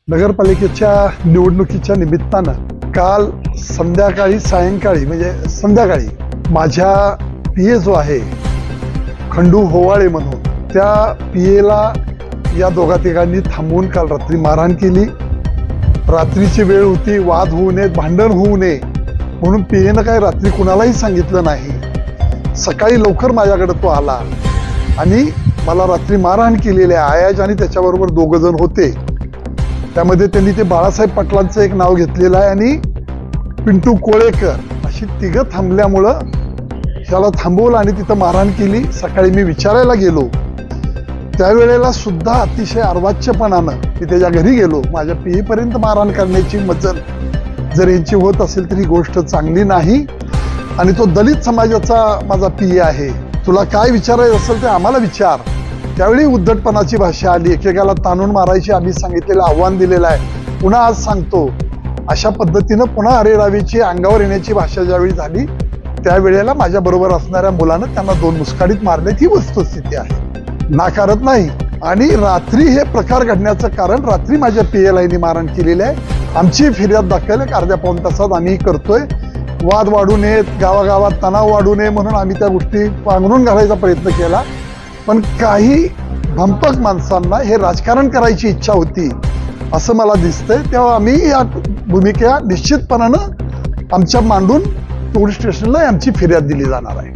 नगरपालिकेच्या निवडणुकीच्या निमित्तानं काल सायंकाळी म्हणजे संध्याकाळी माझ्या पीए जो आहे खंडू होवाळे म्हणून त्या पीएला या दोघा तिघांनी थांबवून काल रात्री मारहाण केली. रात्रीची वेळ होती, वाद होऊ नये, भांडण होऊ नये म्हणून पीएनं काही रात्री कुणालाही सांगितलं नाही. सकाळी लवकर माझ्याकडे तो आला आणि मला रात्री मारहाण केलेली आहे. आयाज आणि त्याच्याबरोबर दोघं जण होते. त्यामध्ये त्यांनी ते बाळासाहेब पाटलांचं एक नाव घेतलेलं आहे आणि पिंटू कोळेकर अशी तिघं थांबल्यामुळं त्याला थांबवलं आणि तिथं मारहाण केली. सकाळी मी विचारायला गेलो त्यावेळेला सुद्धा अतिशय अर्वाच्यपणानं मी त्याच्या घरी गेलो. माझ्या पीएपर्यंत मारहाण करण्याची मजल जर यांची होत असेल तरी गोष्ट चांगली नाही. आणि तो दलित समाजाचा माझा पीए आहे, तुला काय विचारायचं असेल ते आम्हाला विचार. त्यावेळी उद्धटपणाची भाषा आली, एकेकाला ताणून मारायची आम्ही सांगितलेलं आव्हान दिलेलं आहे. पुन्हा आज सांगतो, अशा पद्धतीनं पुन्हा अरेरावीची अंगावर येण्याची भाषा ज्यावेळी झाली त्यावेळेला माझ्या बरोबर असणाऱ्या मुलानं त्यांना 2 मुस्काडीत मारण्याची वस्तुस्थिती आहे, नाकारत नाही. आणि रात्री हे प्रकार घडण्याचं कारण रात्री माझ्या पीएला यांनी मारहाण केलेली आहे. आमची फिर्याद दाखल एक अर्ध्या पाऊण तासात आम्ही करतोय. वाद वाढू नयेत, गावागावात तणाव वाढू नये म्हणून आम्ही त्या गोष्टी पांघरून घालायचा प्रयत्न केला. पण काही भंपक माणसांना हे राजकारण करायची इच्छा होती असं मला दिसतंय. तेव्हा आम्ही या भूमिका निश्चितपणानं आमच्या मांडून पोलीस स्टेशनला आमची फिर्याद दिली जाणार आहे.